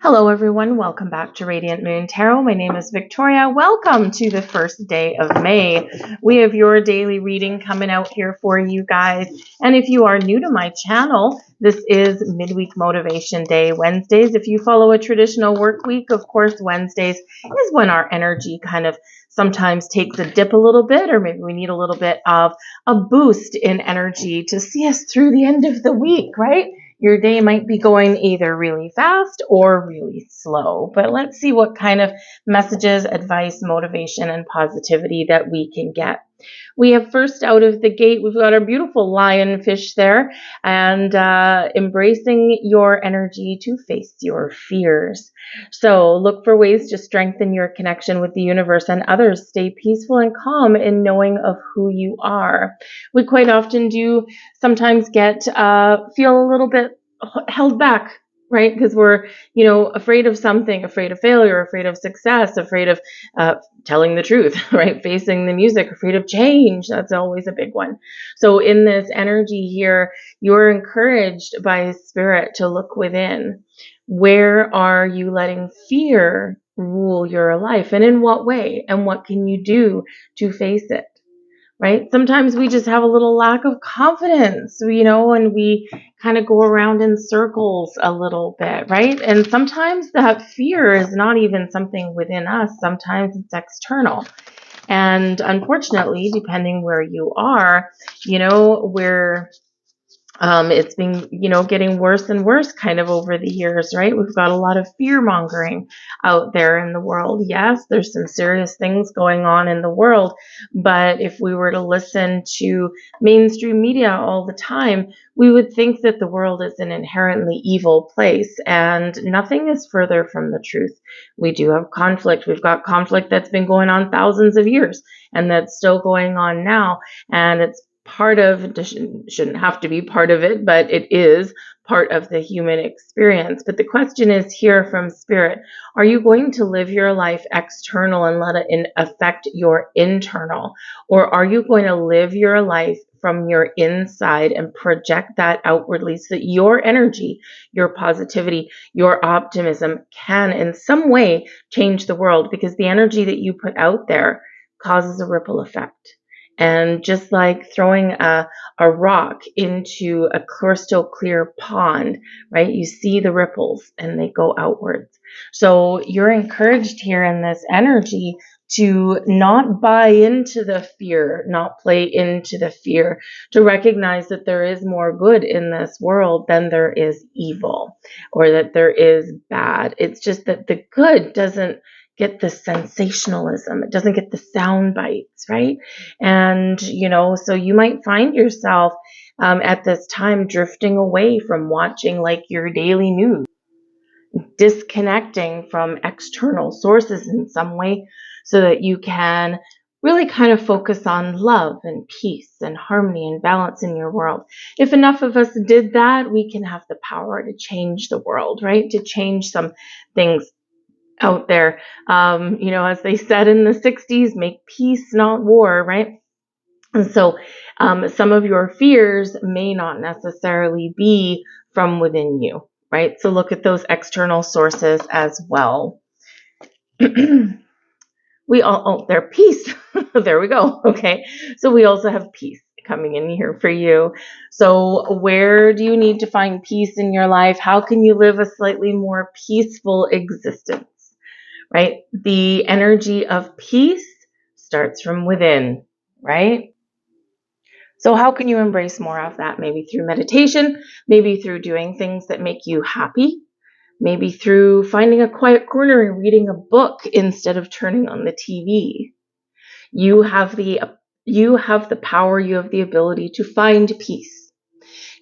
Hello everyone, welcome back to Radiant Moon Tarot. My name is Victoria. Welcome to the first day of May. We have your daily reading coming out here for you guys. And if you are new to my channel, this is Midweek Motivation Day, Wednesdays. If you follow a traditional work week, of course, Wednesdays is when our energy kind of sometimes takes a dip a little bit, or maybe we need a little bit of a boost in energy to see us through the end of the week, right? Your day might be going either really fast or really slow, but let's see what kind of messages, advice, motivation, and positivity that we can get. We have first out of the gate, we've got our beautiful lionfish there, and embracing your energy to face your fears. So look for ways to strengthen your connection with the universe and others. Stay peaceful and calm in knowing of who you are. We quite often do sometimes feel a little bit held back, right? Because we're, afraid of something, afraid of failure, afraid of success, afraid of telling the truth, right? Facing the music, afraid of change. That's always a big one. So in this energy here, you're encouraged by Spirit to look within. Where are you letting fear rule your life, and in what way? And what can you do to face it? Right? Sometimes we just have a little lack of confidence, and we kind of go around in circles a little bit, right? And sometimes that fear is not even something within us. Sometimes it's external. And unfortunately, depending where you are, it's been, getting worse and worse kind of over the years, right? We've got a lot of fear mongering out there in the world. Yes, there's some serious things going on in the world, but if we were to listen to mainstream media all the time, we would think that the world is an inherently evil place, and nothing is further from the truth. We do have conflict. We've got conflict that's been going on thousands of years, and that's still going on now, and it's shouldn't have to be part of it, but it is part of the human experience. But the question is here from Spirit: are you going to live your life external and let it affect your internal? Or are you going to live your life from your inside and project that outwardly so that your energy, your positivity, your optimism can in some way change the world? Because the energy that you put out there causes a ripple effect. And just like throwing a rock into a crystal clear pond, right? You see the ripples and they go outwards. So you're encouraged here in this energy to not buy into the fear, not play into the fear, to recognize that there is more good in this world than there is evil, or that there is bad. It's just that the good doesn't get the sensationalism. It doesn't get the sound bites, right? And, so you might find yourself at this time drifting away from watching like your daily news, disconnecting from external sources in some way so that you can really kind of focus on love and peace and harmony and balance in your world. If enough of us did that, we can have the power to change the world, right? To change some things out there. As they said in the 60s, make peace, not war, right? And so some of your fears may not necessarily be from within you, right? So look at those external sources as well. They're peace. There we go. Okay. So we also have peace coming in here for you. So where do you need to find peace in your life? How can you live a slightly more peaceful existence? Right? The energy of peace starts from within, right? So how can you embrace more of that? Maybe through meditation, maybe through doing things that make you happy, maybe through finding a quiet corner and reading a book instead of turning on the TV. You have the power, you have the ability to find peace.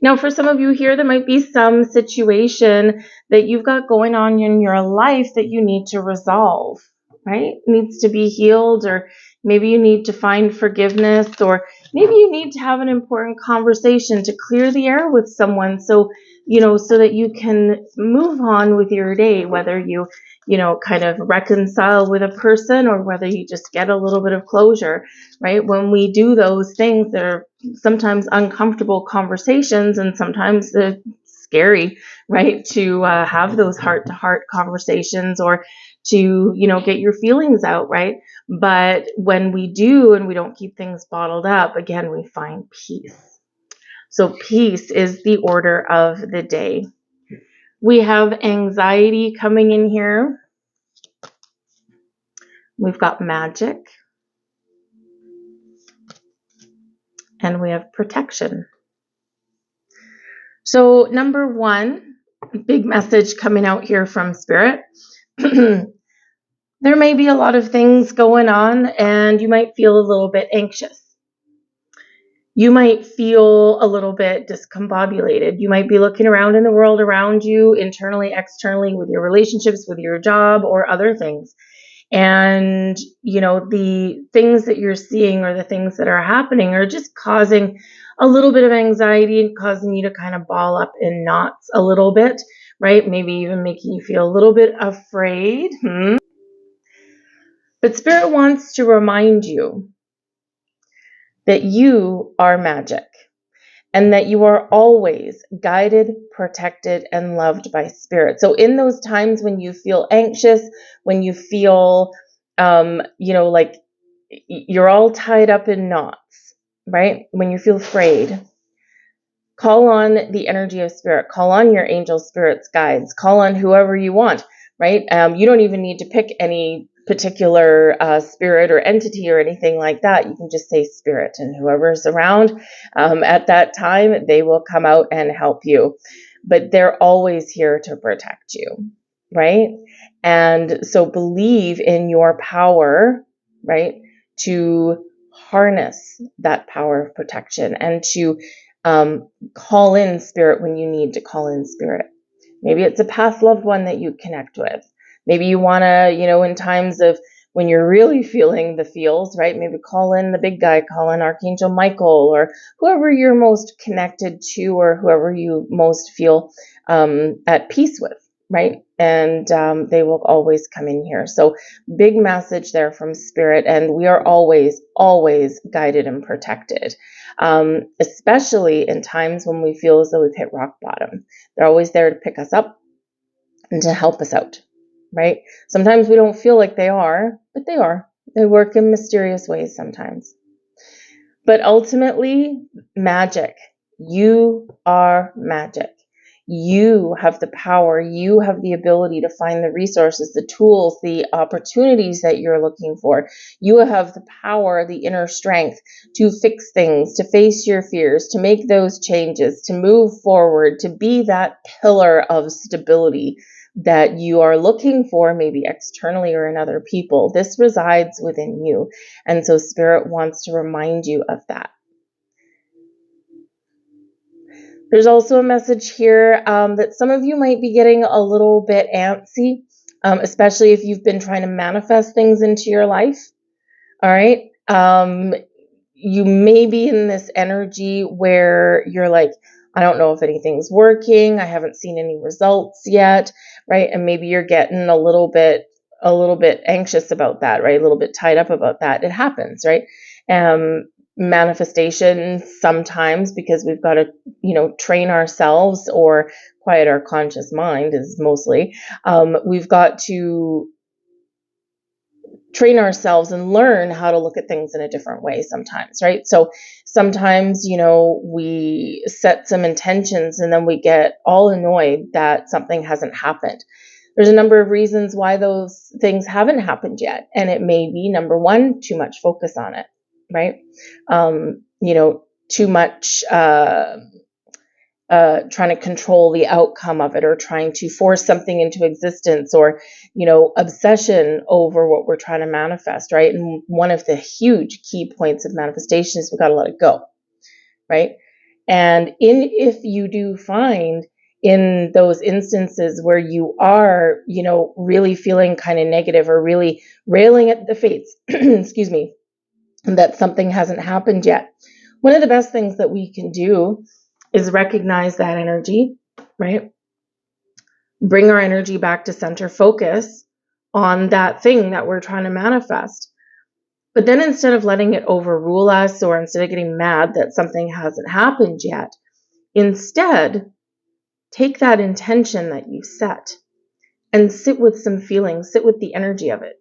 Now, for some of you here, there might be some situation that you've got going on in your life that you need to resolve, right? It needs to be healed, or maybe you need to find forgiveness, or maybe you need to have an important conversation to clear the air with someone so that you can move on with your day, whether you kind of reconcile with a person or whether you just get a little bit of closure, right? When we do those things, they're sometimes uncomfortable conversations, and sometimes the scary, right? To have those heart-to-heart conversations or to, get your feelings out, right? But when we do and we don't keep things bottled up, again, we find peace. So peace is the order of the day. We have anxiety coming in here. We've got magic. And we have protection. So number one, big message coming out here from Spirit. There may be a lot of things going on and you might feel a little bit anxious. You might feel a little bit discombobulated. You might be looking around in the world around you, internally, externally, with your relationships, with your job, or other things. And, the things that you're seeing or the things that are happening are just causing a little bit of anxiety and causing you to kind of ball up in knots a little bit, right? Maybe even making you feel a little bit afraid. But Spirit wants to remind you that you are magic and that you are always guided, protected, and loved by Spirit. So in those times when you feel anxious, when you feel, like you're all tied up in knots, right? When you feel afraid, call on the energy of Spirit, call on your angel spirits, guides, call on whoever you want, right? You don't even need to pick any particular spirit or entity or anything like that. You can just say Spirit, and whoever's around at that time, they will come out and help you. But they're always here to protect you, right? And so believe in your power, right, to harness that power of protection and to call in Spirit when you need to call in Spirit. Maybe it's a past loved one that you connect with. Maybe you want to, in times of when you're really feeling the feels, right? Maybe call in the big guy, call in Archangel Michael, or whoever you're most connected to, or whoever you most feel at peace with, right? And they will always come in here. So big message there from Spirit. And we are always, always guided and protected, especially in times when we feel as though we've hit rock bottom. They're always there to pick us up and to help us out, right? Sometimes we don't feel like they are, but they are. They work in mysterious ways sometimes. But ultimately, magic. You are magic. You have the power. You have the ability to find the resources, the tools, the opportunities that you're looking for. You have the power, the inner strength to fix things, to face your fears, to make those changes, to move forward, to be that pillar of stability that you are looking for, maybe externally or in other people. This resides within you. And so Spirit wants to remind you of that. There's also a message here that some of you might be getting a little bit antsy, especially if you've been trying to manifest things into your life. All right. You may be in this energy where you're like, I don't know if anything's working. I haven't seen any results yet, right? And maybe you're getting a little bit anxious about that, right? A little bit tied up about that. It happens, right? Manifestation sometimes, because we've got to, train ourselves or quiet our conscious mind is mostly, we've got to train ourselves and learn how to look at things in a different way sometimes, right? So sometimes, we set some intentions and then we get all annoyed that something hasn't happened. There's a number of reasons why those things haven't happened yet. And it may be, number one, too much focus on it, right? Too much trying to control the outcome of it, or trying to force something into existence, or, obsession over what we're trying to manifest, right? And one of the huge key points of manifestation is we've got to let it go, right? And if you do find in those instances where you are, really feeling kind of negative or really railing at the fates, excuse me, that something hasn't happened yet, one of the best things that we can do is recognize that energy, right? Bring our energy back to center, focus on that thing that we're trying to manifest. But then instead of letting it overrule us, or instead of getting mad that something hasn't happened yet, instead take that intention that you set and sit with some feelings, sit with the energy of it.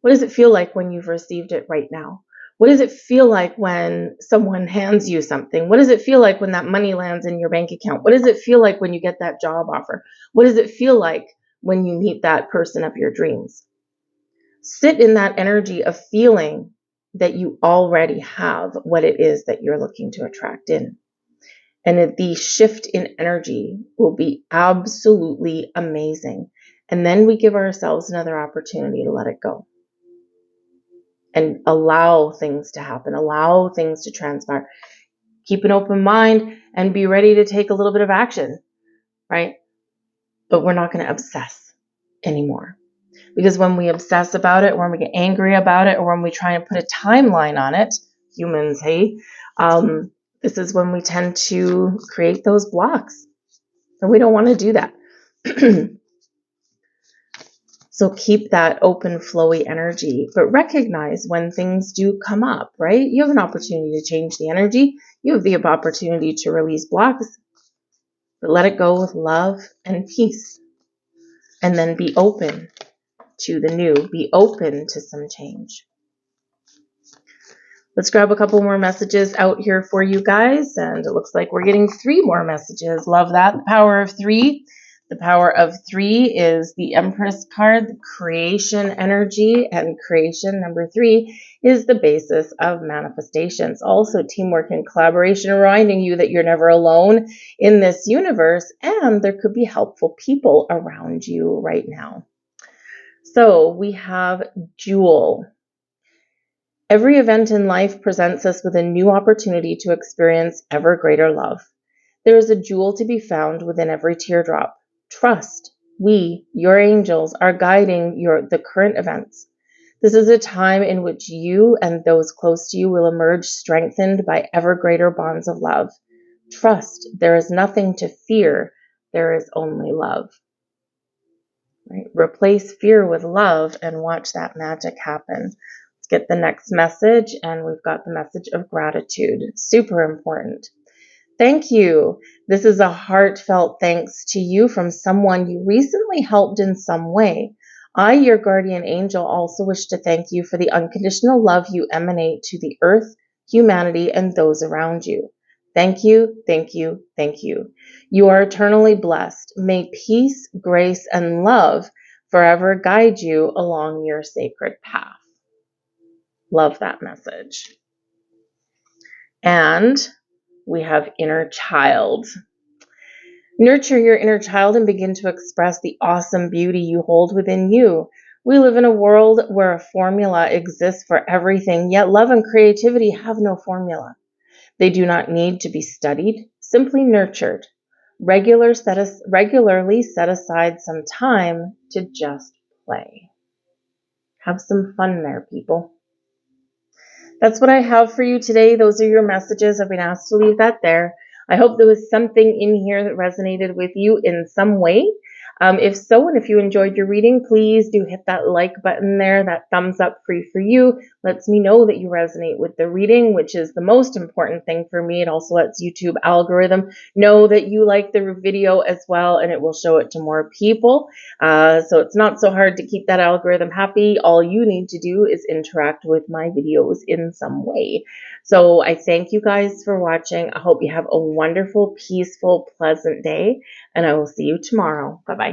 What does it feel like when you've received it right now? What does it feel like when someone hands you something? What does it feel like when that money lands in your bank account? What does it feel like when you get that job offer? What does it feel like when you meet that person of your dreams? Sit in that energy of feeling that you already have what it is that you're looking to attract in. And the shift in energy will be absolutely amazing. And then we give ourselves another opportunity to let it go and allow things to happen, allow things to transpire. Keep an open mind and be ready to take a little bit of action, right? But we're not going to obsess anymore. Because when we obsess about it, when we get angry about it, or when we try and put a timeline on it, humans, hey, this is when we tend to create those blocks. And we don't want to do that. So keep that open, flowy energy, but recognize when things do come up, right? You have an opportunity to change the energy. You have the opportunity to release blocks, but let it go with love and peace. And then be open to the new. Be open to some change. Let's grab a couple more messages out here for you guys. And it looks like we're getting 3 more messages. Love that. The power of 3. The power of 3 is the Empress card, the creation energy, and creation, number 3, is the basis of manifestations. Also, teamwork and collaboration, reminding you that you're never alone in this universe, and there could be helpful people around you right now. So we have Jewel. Every event in life presents us with a new opportunity to experience ever greater love. There is a jewel to be found within every teardrop. Trust. We, your angels, are guiding the current events. This is a time in which you and those close to you will emerge strengthened by ever greater bonds of love. Trust. There is nothing to fear. There is only love. Right? Replace fear with love and watch that magic happen. Let's get the next message, and we've got the message of gratitude. Super important. Thank you. This is a heartfelt thanks to you from someone you recently helped in some way. I, your guardian angel, also wish to thank you for the unconditional love you emanate to the earth, humanity, and those around you. Thank you, thank you, thank you. You are eternally blessed. May peace, grace, and love forever guide you along your sacred path. Love that message. And we have inner child. Nurture your inner child and begin to express the awesome beauty you hold within you. We live in a world where a formula exists for everything, yet love and creativity have no formula. They do not need to be studied, simply nurtured. Regularly set aside some time to just play. Have some fun there, people. That's what I have for you today. Those are your messages. I've been asked to leave that there. I hope there was something in here that resonated with you in some way. If so, and if you enjoyed your reading, please do hit that like button there, that thumbs up free for you. Lets me know that you resonate with the reading, which is the most important thing for me. It also lets YouTube algorithm know that you like the video as well, and it will show it to more people. So it's not so hard to keep that algorithm happy. All you need to do is interact with my videos in some way. So I thank you guys for watching. I hope you have a wonderful, peaceful, pleasant day, and I will see you tomorrow. Bye-bye.